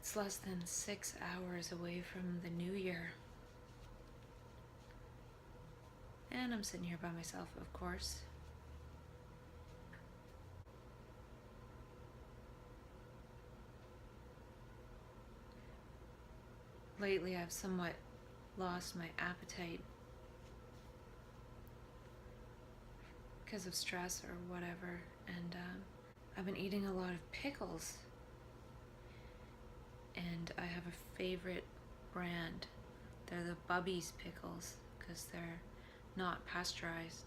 It's less than 6 hours away from the new year. And I'm sitting here by myself, of course. Lately, I've somewhat lost my appetite because of stress or whatever, and I've been eating a lot of pickles. And I have a favorite brand. They're the Bubby's pickles because they're not pasteurized.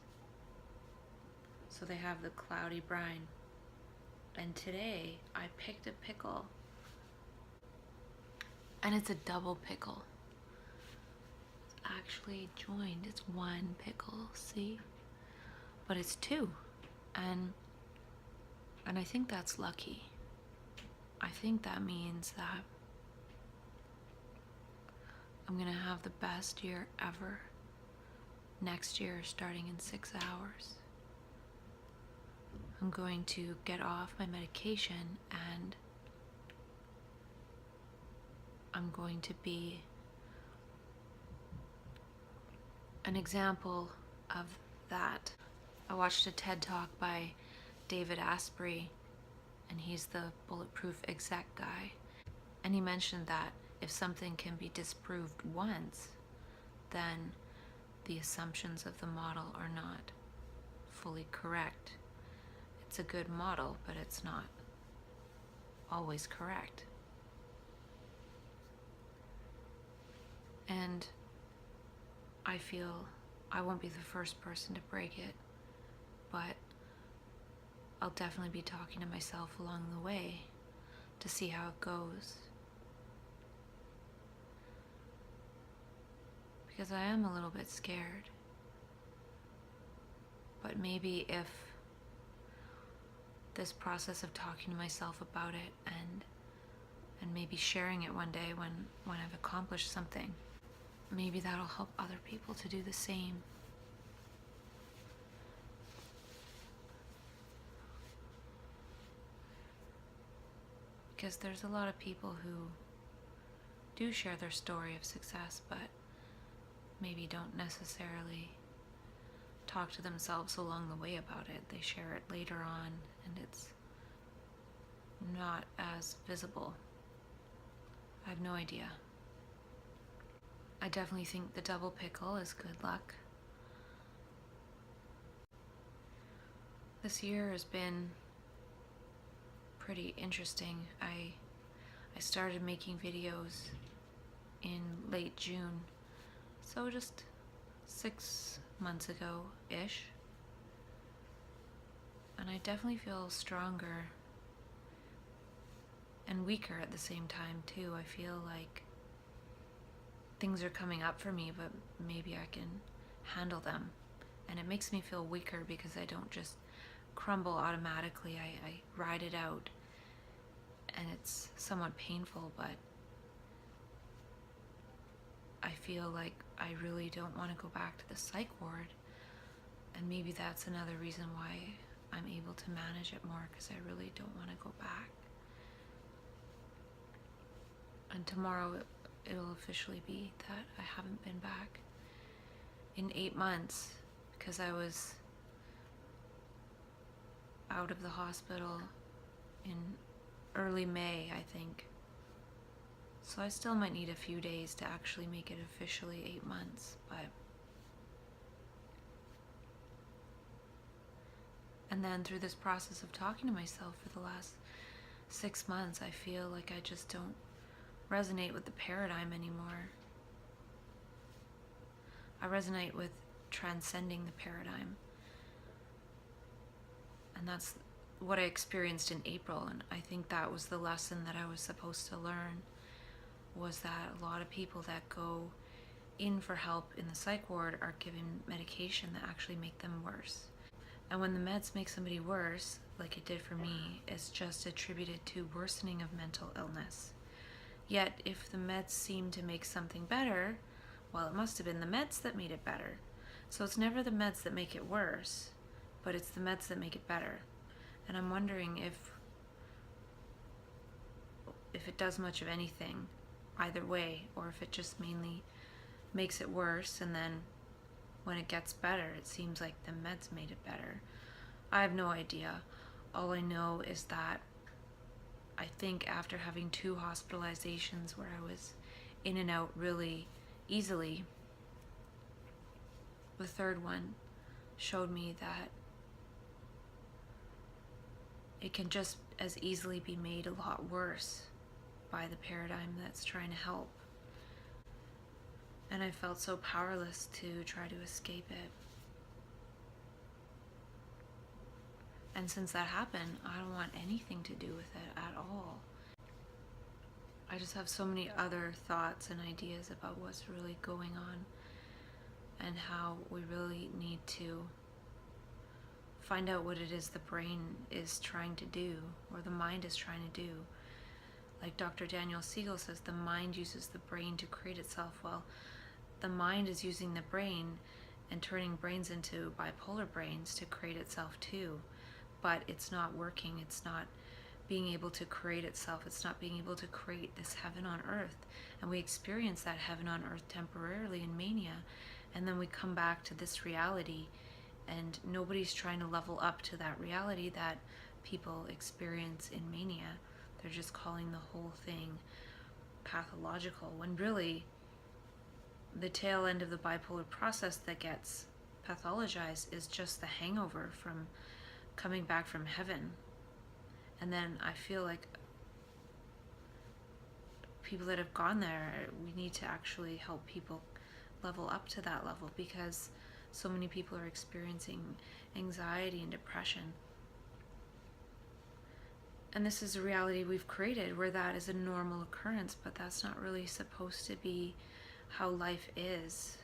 So they have the cloudy brine. And today I picked a pickle. And it's a double pickle. It's actually joined. It's one pickle, see? But it's two. And I think that's lucky. I think that means that I'm gonna have the best year ever next year, starting in 6 hours. I'm going to get off my medication and I'm going to be an example of that. I watched a TED Talk by David Asprey, and he's the bulletproof exec guy. And he mentioned that if something can be disproved once, then the assumptions of the model are not fully correct. It's a good model, but it's not always correct. And I feel I won't be the first person to break it, but I'll definitely be talking to myself along the way to see how it goes. Because I am a little bit scared. But maybe if this process of talking to myself about it and maybe sharing it one day when I've accomplished something, maybe that'll help other people to do the same. Because there's a lot of people who do share their story of success, but maybe don't necessarily talk to themselves along the way about it. They share it later on, and it's not as visible. I have no idea. I definitely think the double pickle is good luck. This year has been pretty interesting. I started making videos in late June, so just 6 months ago-ish. And I definitely feel stronger and weaker at the same time too. I feel like things are coming up for me, but maybe I can handle them. And it makes me feel weaker because I don't just crumble automatically. I ride it out, and it's somewhat painful, but I feel like I really don't want to go back to the psych ward, and maybe that's another reason why I'm able to manage it more, because I really don't want to go back. And tomorrow it'll officially be that I haven't been back in 8 months, because I was out of the hospital in early May, I think. So I still might need a few days to actually make it officially 8 months, but... And then through this process of talking to myself for the last 6 months, I feel like I just don't resonate with the paradigm anymore. I resonate with transcending the paradigm. And that's what I experienced in April, and I think that was the lesson that I was supposed to learn, was that a lot of people that go in for help in the psych ward are given medication that actually make them worse. And when the meds make somebody worse, like it did for me, it's just attributed to worsening of mental illness. Yet if the meds seem to make something better, well, it must have been the meds that made it better. So it's never the meds that make it worse, but it's the meds that make it better. And I'm wondering if if it does much of anything either way, or if it just mainly makes it worse, and then when it gets better, it seems like the meds made it better. I have no idea. All I know is that I think after having 2 hospitalizations where I was in and out really easily, the third one showed me that it can just as easily be made a lot worse by the paradigm that's trying to help. And I felt so powerless to try to escape it. And since that happened, I don't want anything to do with it at all. I just have so many other thoughts and ideas about what's really going on and how we really need to find out what it is the brain is trying to do, or the mind is trying to do. Like Dr. Daniel Siegel says, the mind uses the brain to create itself. Well, the mind is using the brain and turning brains into bipolar brains to create itself too. But it's not working. It's not being able to create itself. It's not being able to create this heaven on earth. And we experience that heaven on earth temporarily in mania. And then we come back to this reality, and nobody's trying to level up to that reality that people experience in mania. They're just calling the whole thing pathological, when really the tail end of the bipolar process that gets pathologized is just the hangover from coming back from heaven. And then I feel like people that have gone there, we need to actually help people level up to that level, because so many people are experiencing anxiety and depression. And this is a reality we've created where that is a normal occurrence, but that's not really supposed to be how life is.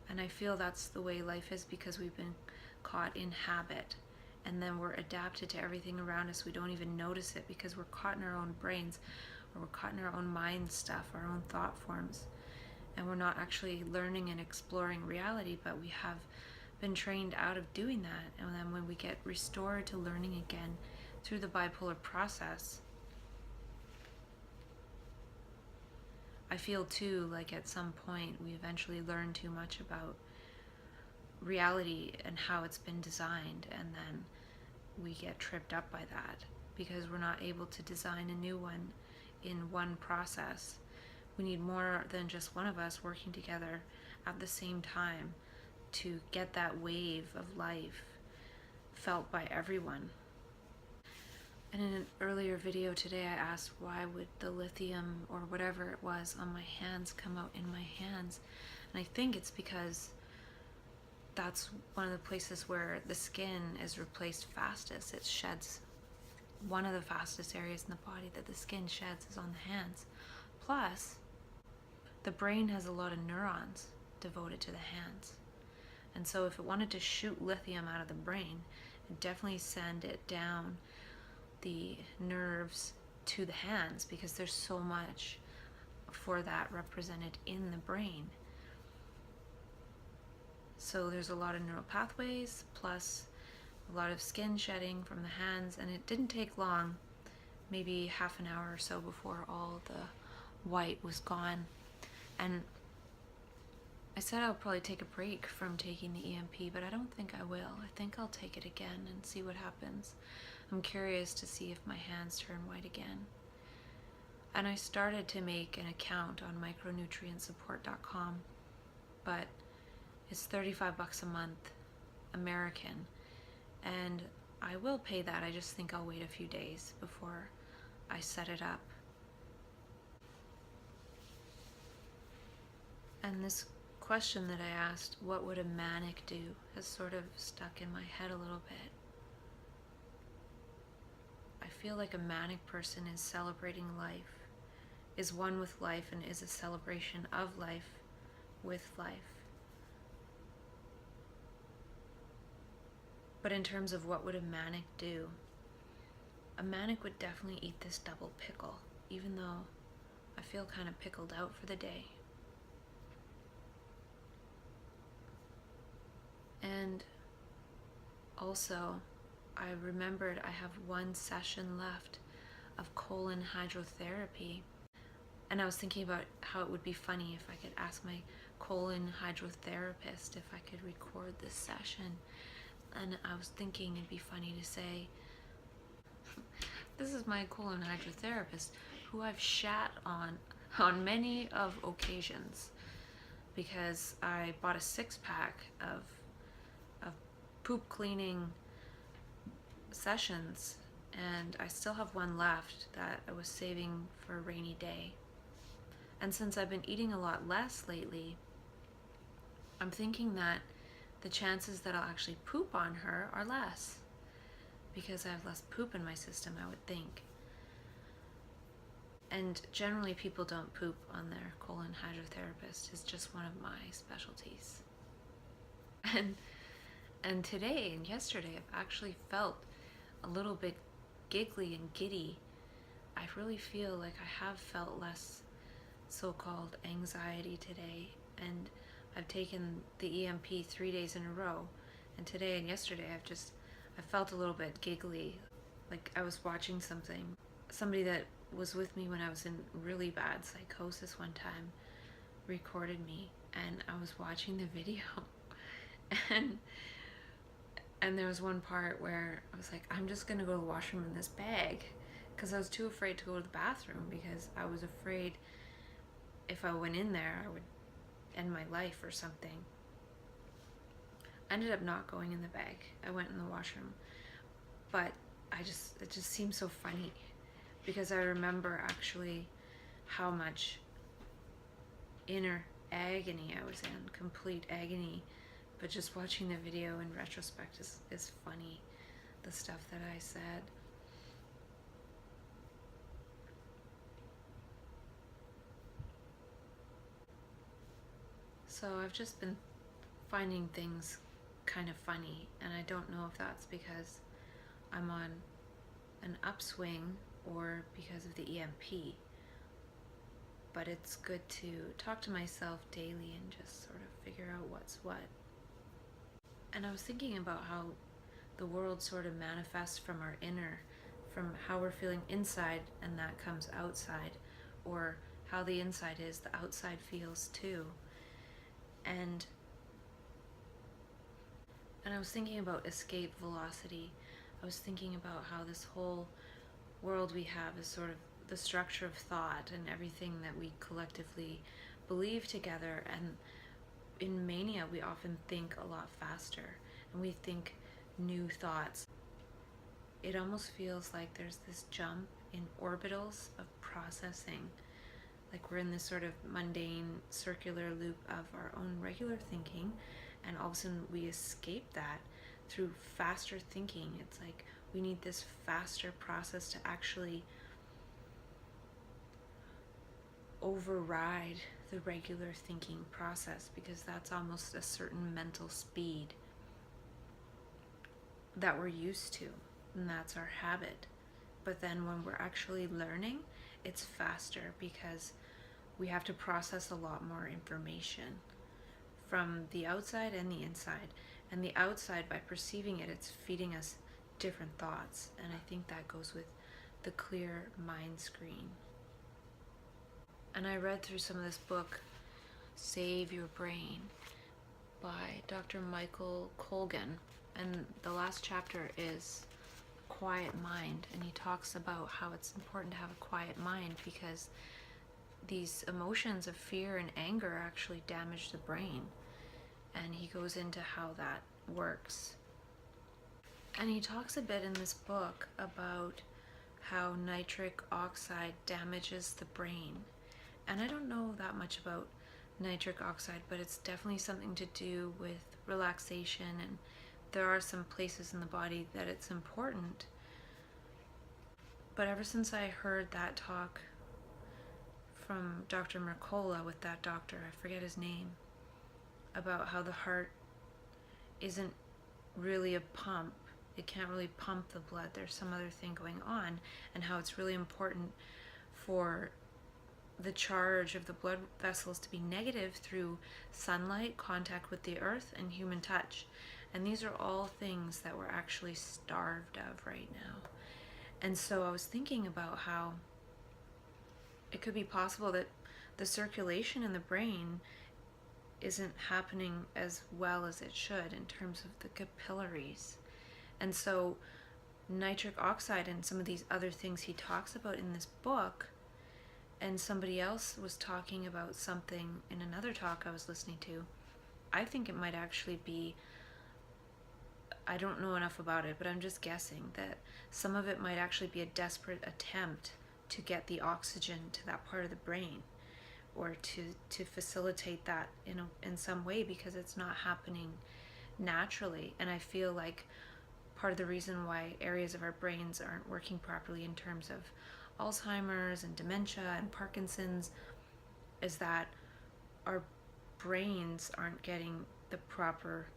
And I feel that's the way life is because we've been caught in habit, and then we're adapted to everything around us. We don't even notice it because we're caught in our own brains, or we're caught in our own mind stuff, our own thought forms, and we're not actually learning and exploring reality, but we have been trained out of doing that. And then when we get restored to learning again through the bipolar process, I feel too like at some point we eventually learn too much about reality and how it's been designed, and then we get tripped up by that because we're not able to design a new one in one process. We need more than just one of us working together at the same time to get that wave of life felt by everyone. And in an earlier video today, I asked why would the lithium or whatever it was on my hands come out in my hands. And I think it's because that's one of the places where the skin is replaced fastest. It sheds. One of the fastest areas in the body that the skin sheds is on the hands. Plus, the brain has a lot of neurons devoted to the hands. And so if it wanted to shoot lithium out of the brain, it'd definitely send it down the nerves to the hands, because there's so much for that represented in the brain. So there's a lot of neural pathways, plus a lot of skin shedding from the hands, and it didn't take long, maybe half an hour or so, before all the white was gone. And I said I'll probably take a break from taking the EMP, but I don't think I will. I think I'll take it again and see what happens. I'm curious to see if my hands turn white again. And I started to make an account on micronutrientsupport.com, but it's $35 a month, American, and I will pay that. I just think I'll wait a few days before I set it up. And this question that I asked, what would a manic do, has sort of stuck in my head a little bit. I feel like a manic person is celebrating life, is one with life, and is a celebration of life with life. But in terms of what would a manic do, a manic would definitely eat this double pickle, even though I feel kind of pickled out for the day. And also, I remembered I have one session left of colon hydrotherapy. And I was thinking about how it would be funny if I could ask my colon hydrotherapist if I could record this session. And I was thinking it'd be funny to say, this is my colon hydrotherapist who I've shat on many of occasions, because I bought a 6-pack of poop cleaning sessions, and I still have one left that I was saving for a rainy day. And since I've been eating a lot less lately, I'm thinking that the chances that I'll actually poop on her are less, because I have less poop in my system, I would think. And generally people don't poop on their colon hydrotherapist. It's just one of my specialties. And today and yesterday I've actually felt a little bit giggly and giddy. I really feel like I have felt less so-called anxiety today, and I've taken the EMP 3 days in a row, and today and yesterday I felt a little bit giggly, like I was watching something. Somebody that was with me when I was in really bad psychosis one time recorded me, and I was watching the video and there was one part where I was like, I'm just gonna go to the washroom in this bag, because I was too afraid to go to the bathroom, because I was afraid if I went in there I would end my life or something. I ended up not going in the bag. I went in the washroom, but it just seemed so funny, because I remember actually how much inner agony I was in, complete agony. But just watching the video in retrospect is funny, the stuff that I said. So I've just been finding things kind of funny, and I don't know if that's because I'm on an upswing or because of the EMP. But it's good to talk to myself daily and just sort of figure out what's what. And I was thinking about how the world sort of manifests from our inner, from how we're feeling inside, and that comes outside, or how the inside is, the outside feels too. And I was thinking about escape velocity. I was thinking about how this whole world we have is sort of the structure of thought and everything that we collectively believe together. And in mania, we often think a lot faster, and we think new thoughts. It almost feels like there's this jump in orbitals of processing, like we're in this sort of mundane circular loop of our own regular thinking, and all of a sudden we escape that through faster thinking. It's like we need this faster process to actually override the regular thinking process, because that's almost a certain mental speed that we're used to, and that's our habit. But then when we're actually learning, it's faster, because we have to process a lot more information from the outside and the inside. And the outside, by perceiving it, it's feeding us different thoughts, and I think that goes with the clear mind screen. And I read through some of this book, Save Your Brain, by Dr. Michael Colgan, and the last chapter is Quiet Mind, and he talks about how it's important to have a quiet mind, because these emotions of fear and anger actually damage the brain, and he goes into how that works. And he talks a bit in this book about how nitric oxide damages the brain. And I don't know that much about nitric oxide, but it's definitely something to do with relaxation, and there are some places in the body that it's important. But ever since I heard that talk from Dr. Mercola with that doctor, I forget his name, about how the heart isn't really a pump, it can't really pump the blood, there's some other thing going on, and how it's really important for the charge of the blood vessels to be negative through sunlight, contact with the earth, and human touch. And these are all things that we're actually starved of right now. And so I was thinking about how it could be possible that the circulation in the brain isn't happening as well as it should in terms of the capillaries. And so nitric oxide and some of these other things he talks about in this book, and somebody else was talking about something in another talk I was listening to, I think it might actually be, I don't know enough about it, but I'm just guessing that some of it might actually be a desperate attempt to get the oxygen to that part of the brain, or to facilitate that in some way, because it's not happening naturally. And I feel like part of the reason why areas of our brains aren't working properly in terms of Alzheimer's and dementia and Parkinson's is that our brains aren't getting the proper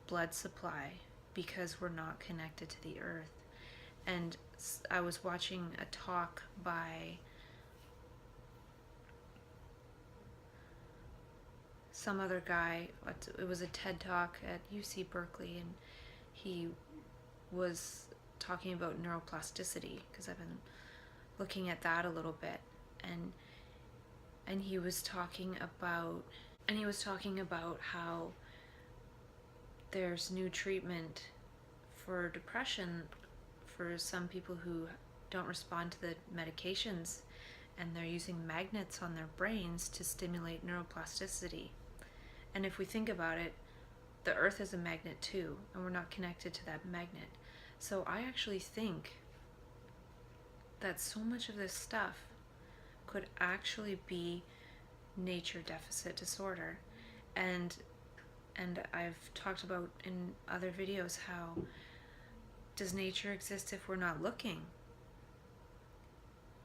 blood supply because we're not connected to the earth. And I was watching a talk by some other guy. It was a TED talk at UC Berkeley, and he was talking about neuroplasticity, because I've been looking at that a little bit, and he was talking about how there's new treatment for depression for some people who don't respond to the medications, and they're using magnets on their brains to stimulate neuroplasticity. And if we think about it, the earth is a magnet too, and we're not connected to that magnet. So I actually think that so much of this stuff could actually be nature deficit disorder. And I've talked about in other videos how does nature exist if we're not looking?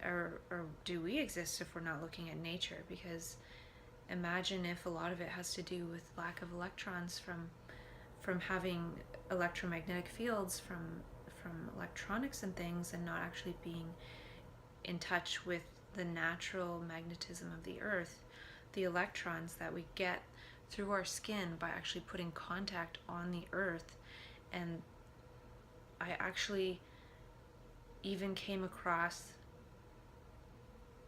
Or do we exist if we're not looking at nature? Because imagine if a lot of it has to do with lack of electrons from having electromagnetic fields from electronics and things, and not actually being in touch with the natural magnetism of the earth, the electrons that we get through our skin by actually putting contact on the earth. And I actually even came across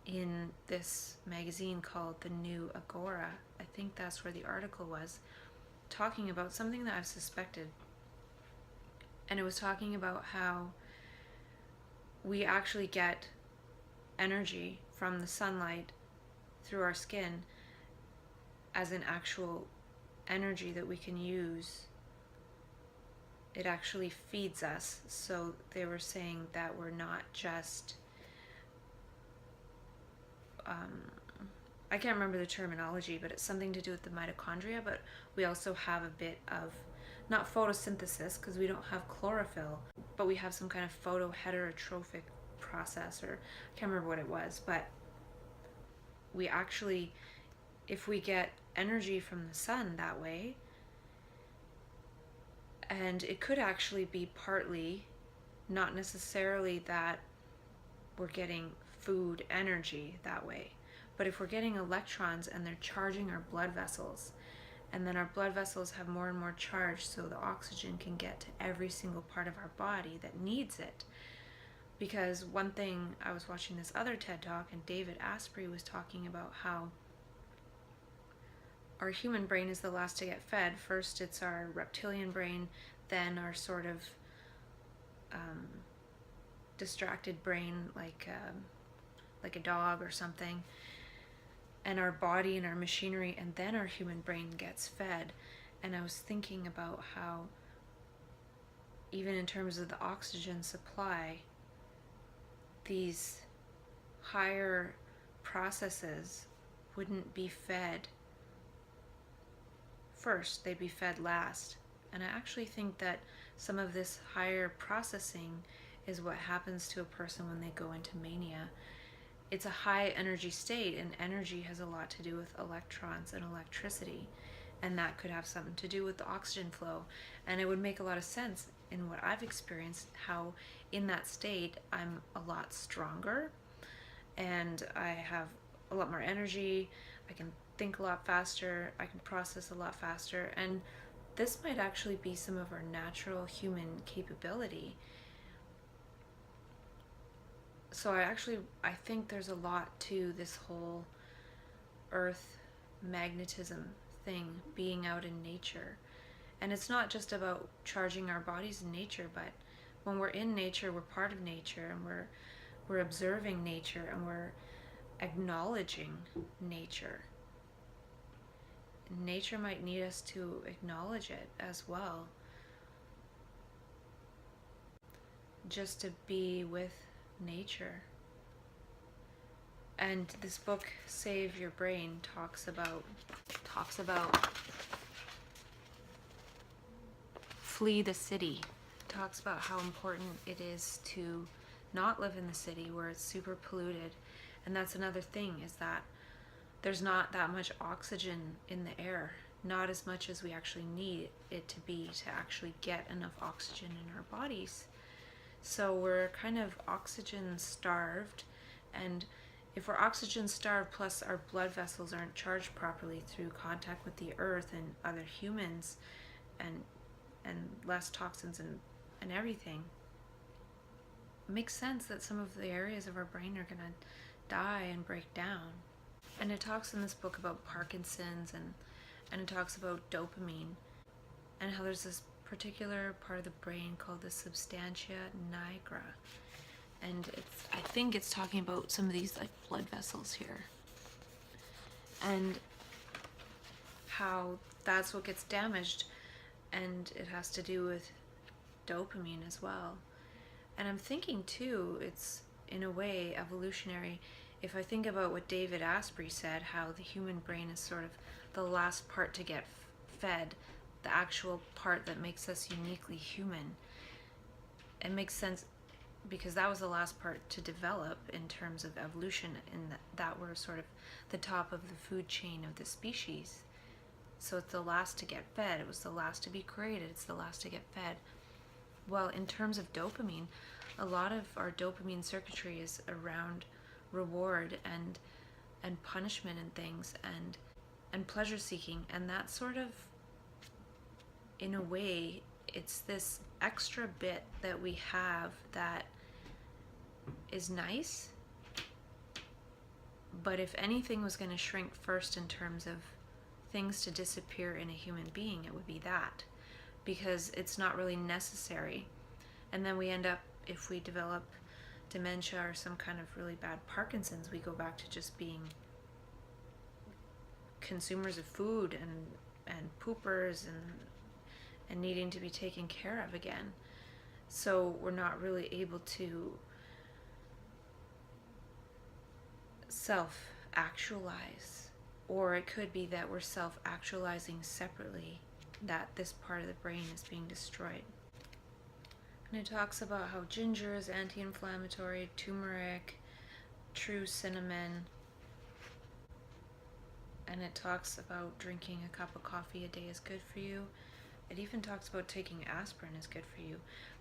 in this magazine called The New Agora, I think that's where the article was, talking about something that I've suspected. And it was talking about how we actually get energy from the sunlight through our skin as an actual energy that we can use. It actually feeds us. So they were saying that we're not just I can't remember the terminology, but it's something to do with the mitochondria, but we also have a bit of, not photosynthesis, because we don't have chlorophyll, but we have some kind of photoheterotrophic process, or I can't remember what it was, but we actually, if we get energy from the sun that way, and it could actually be partly, not necessarily that we're getting food energy that way, but if we're getting electrons and they're charging our blood vessels, and then our blood vessels have more and more charge, so the oxygen can get to every single part of our body that needs it. Because one thing, I was watching this other TED talk, and David Asprey was talking about how our human brain is the last to get fed. First it's our reptilian brain, then our sort of distracted brain, like a dog or something, and our body and our machinery, and then our human brain gets fed. And I was thinking about how even in terms of the oxygen supply, these higher processes wouldn't be fed first, they'd be fed last. And I actually think that some of this higher processing is what happens to a person when they go into mania. It's a high energy state, and energy has a lot to do with electrons and electricity, and that could have something to do with the oxygen flow. And it would make a lot of sense in what I've experienced, how in that state I'm a lot stronger, and I have a lot more energy, I can think a lot faster, I can process a lot faster, and this might actually be some of our natural human capability. So I think there's a lot to this whole earth magnetism thing, being out in nature. And it's not just about charging our bodies in nature, but when we're in nature, we're part of nature, and we're observing nature, and we're acknowledging nature. Nature might need us to acknowledge it as well. Just to be with nature. And this book, Save Your Brain, talks about flee the city. Talks about how important it is to not live in the city where it's super polluted. And that's another thing, is that there's not that much oxygen in the air, not as much as we actually need it to be to actually get enough oxygen in our bodies. So we're kind of oxygen starved, and if we're oxygen starved plus our blood vessels aren't charged properly through contact with the earth and other humans, and less toxins and everything, it makes sense that some of the areas of our brain are gonna die and break down. And it talks in this book about Parkinson's, and it talks about dopamine, and how there's this particular part of the brain called the substantia nigra. And I think it's talking about some of these like blood vessels here. And how that's what gets damaged, and it has to do with dopamine as well. And I'm thinking too, it's in a way evolutionary. If I think about what David Asprey said, how the human brain is sort of the last part to get fed, the actual part that makes us uniquely human, it makes sense, because that was the last part to develop in terms of evolution, and that we're sort of the top of the food chain of the species. So it's the last to get fed. It was the last to be created. It's the last to get fed. Well, in terms of dopamine, a lot of our dopamine circuitry is around reward and punishment and things, and pleasure seeking, and that sort of, in a way, it's this extra bit that we have that is nice. But if anything was going to shrink first in terms of things to disappear in a human being, it would be that, because it's not really necessary. And then we end up, if we develop dementia or some kind of really bad Parkinson's, we go back to just being consumers of food and poopers and needing to be taken care of again. So we're not really able to self-actualize. Or it could be that we're self-actualizing separately, that this part of the brain is being destroyed. And it talks about how ginger is anti-inflammatory, turmeric, true cinnamon, and it talks about drinking a cup of coffee a day is good for you. It even talks about taking aspirin is good for you.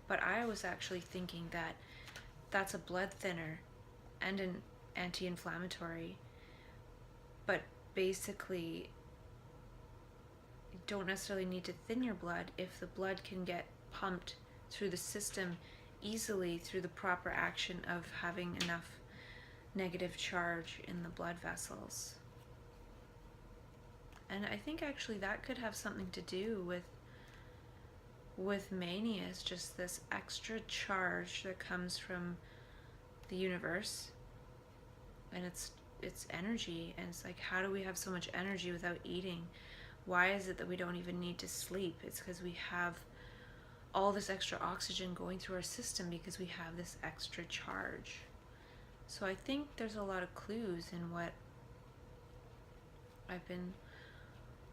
But I was actually thinking that that's a blood thinner and an anti-inflammatory, but basically you don't necessarily need to thin your blood if the blood can get pumped through the system easily through the proper action of having enough negative charge in the blood vessels. And I think actually that could have something to do with mania, is just this extra charge that comes from the universe, and it's energy, and it's like, how do we have so much energy without eating? Why is it that we don't even need to sleep? It's because we have all this extra oxygen going through our system because we have this extra charge. So I think there's a lot of clues in what I've been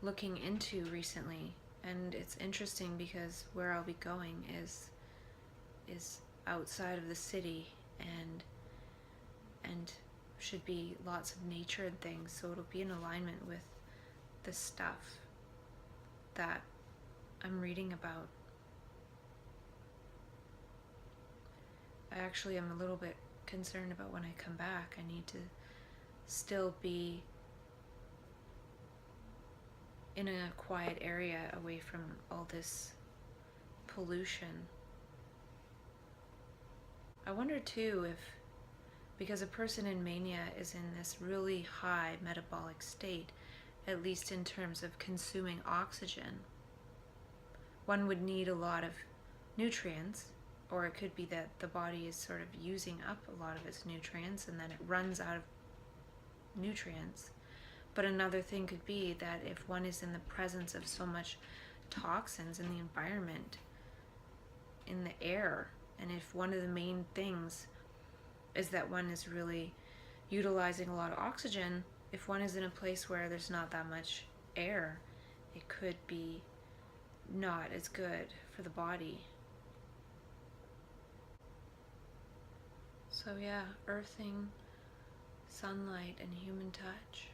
looking into recently, and it's interesting because where I'll be going is outside of the city, and should be lots of nature and things, so it'll be in alignment with the stuff that I'm reading about. I actually am a little bit concerned about when I come back. I need to still be in a quiet area away from all this pollution. I wonder too if, because a person in mania is in this really high metabolic state, at least in terms of consuming oxygen, one would need a lot of nutrients, or it could be that the body is sort of using up a lot of its nutrients and then it runs out of nutrients. But another thing could be that if one is in the presence of so much toxins in the environment, in the air, and if one of the main things is that one is really utilizing a lot of oxygen, if one is in a place where there's not that much air, it could be not as good for the body. So yeah, earthing, sunlight, and human touch.